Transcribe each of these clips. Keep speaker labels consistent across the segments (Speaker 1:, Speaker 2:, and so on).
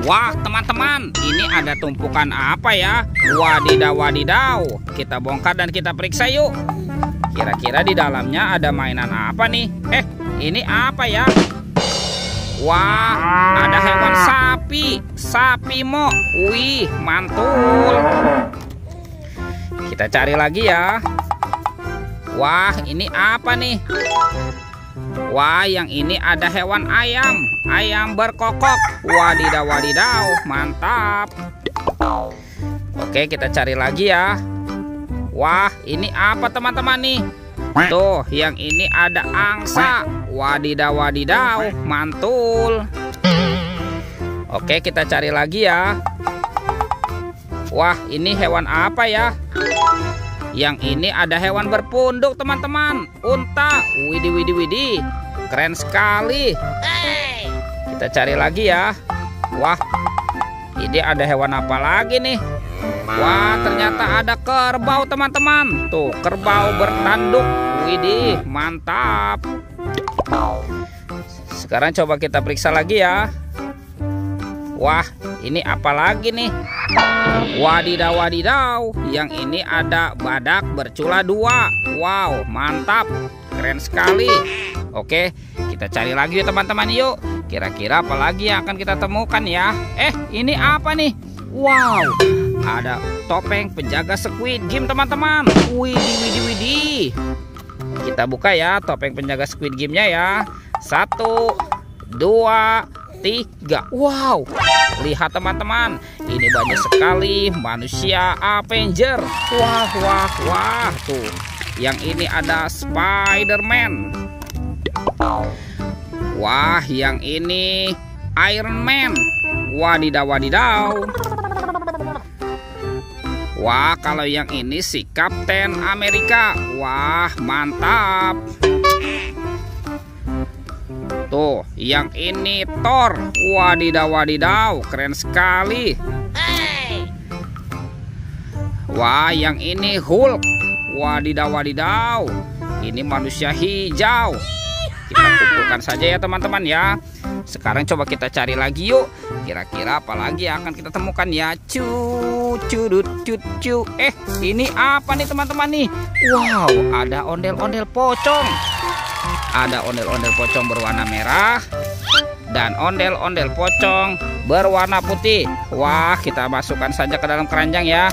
Speaker 1: Wah, teman-teman, ini ada tumpukan apa ya? Wadidaw, wadidaw. Kita bongkar dan kita periksa yuk. Kira-kira di dalamnya ada mainan apa nih? Ini apa ya? Wah, ada hewan sapi. Sapi mo. Wih, mantul. Kita cari lagi ya. Wah, ini apa nih? Wah, yang ini ada hewan ayam. Ayam berkokok. Wadidaw, wadidaw. Mantap. Oke, kita cari lagi ya. Wah, ini apa teman-teman nih? Tuh, yang ini ada angsa. Wadidaw, wadidaw. Mantul. Oke, kita cari lagi ya. Wah, ini hewan apa ya? Yang ini ada hewan berpunduk teman-teman. Unta. Widih, widih, widih. Keren sekali. Kita cari lagi ya. Wah, ini ada hewan apa lagi nih? Wah, ternyata ada kerbau teman-teman. Tuh, kerbau bertanduk. Widih, mantap. Sekarang coba kita periksa lagi ya. Wah, ini apa lagi nih? Wadidaw, wadidaw. Yang ini ada badak bercula 2. Wow, mantap. Keren sekali. Oke, kita cari lagi teman-teman yuk. Kira-kira apa lagi yang akan kita temukan ya? Ini apa nih? Wow, ada topeng penjaga Squid Game teman-teman. Widih, widih, widih. Kita buka ya topeng penjaga Squid Game-nya ya. 1, 2, 3. Wow, lihat teman-teman, ini banyak sekali manusia Avenger. Wah, wah, wah. Tuh, yang ini ada Spider-Man. Wah, yang ini Iron Man. Wadidaw, wadidaw. Wah, kalau yang ini si Kapten Amerika. Wah, mantap. Tuh, yang ini Thor. Wadidaw, wadidaw. Keren sekali. Wah, yang ini Hulk. Wadidaw, wadidaw. Ini manusia hijau. Kita kumpulkan saja ya teman-teman ya. Sekarang coba kita cari lagi yuk. Kira-kira apa lagi yang akan kita temukan ya? Curut, cu. Ini apa nih teman-teman nih? Wow, ada ondel-ondel pocong. Ada ondel-ondel pocong berwarna merah dan ondel-ondel pocong berwarna putih. Wah, kita masukkan saja ke dalam keranjang ya.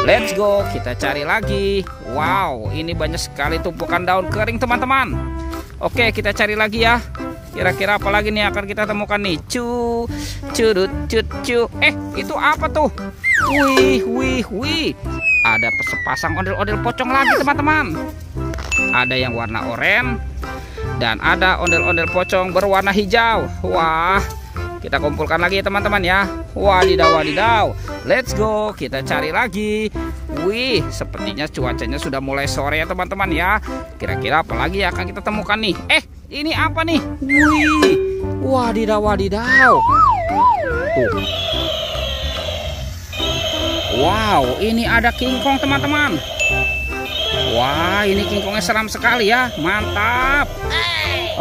Speaker 1: Let's go, kita cari lagi. Wow, ini banyak sekali tumpukan daun kering teman-teman. Oke, kita cari lagi ya. Kira-kira apa lagi nih akan kita temukan nih? Curut, cu. Itu apa tuh? Wih. Ada sepasang ondel-ondel pocong lagi teman-teman. Ada yang warna oranye dan ada ondel-ondel pocong berwarna hijau. Wah, kita kumpulkan lagi teman-teman ya. Wadidaw, wadidaw. Let's go, kita cari lagi. Wih, sepertinya cuacanya sudah mulai sore ya teman-teman ya. Kira-kira apa lagi yang akan kita temukan nih? Ini apa nih? Wih, wadidaw, wadidaw. Tuh. Wow, ini ada King Kong teman-teman. Wah, ini King Kongnya seram sekali ya. Mantap.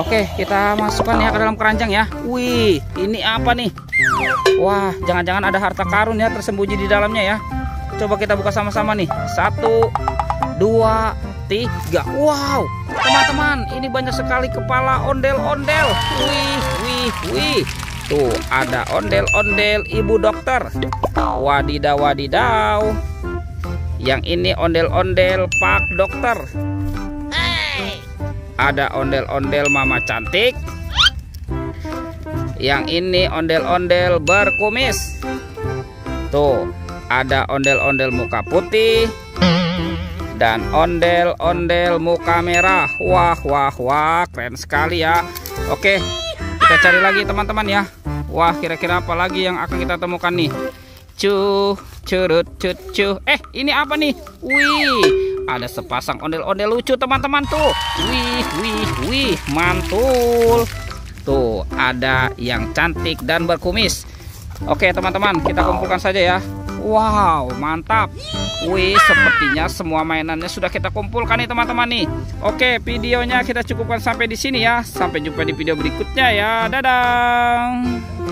Speaker 1: Oke, kita masukkan ya ke dalam keranjang ya. Wih, ini apa nih? Wah, jangan-jangan ada harta karun ya tersembunyi di dalamnya ya. Coba kita buka sama-sama nih. 1, 2, 3. Wow, teman-teman, ini banyak sekali kepala ondel-ondel. Wih. Tuh, ada ondel-ondel ibu dokter. Wadidaw, wadidaw. Yang ini ondel-ondel pak dokter. Ada ondel-ondel mama cantik. Yang ini ondel-ondel berkumis. Tuh, ada ondel-ondel muka putih dan ondel-ondel muka merah. Wah, keren sekali ya. Oke, kita cari lagi teman-teman ya. Wah, kira-kira apa lagi yang akan kita temukan nih? Curut, cu. Ini apa nih? Wih, ada sepasang ondel-ondel lucu teman-teman tuh. Wih, mantul. Tuh, ada yang cantik dan berkumis. Oke teman-teman, kita kumpulkan saja ya. Wow, mantap. Wih, sepertinya semua mainannya sudah kita kumpulkan nih teman-teman nih. Oke, videonya kita cukupkan sampai di sini ya. Sampai jumpa di video berikutnya ya. Dadah.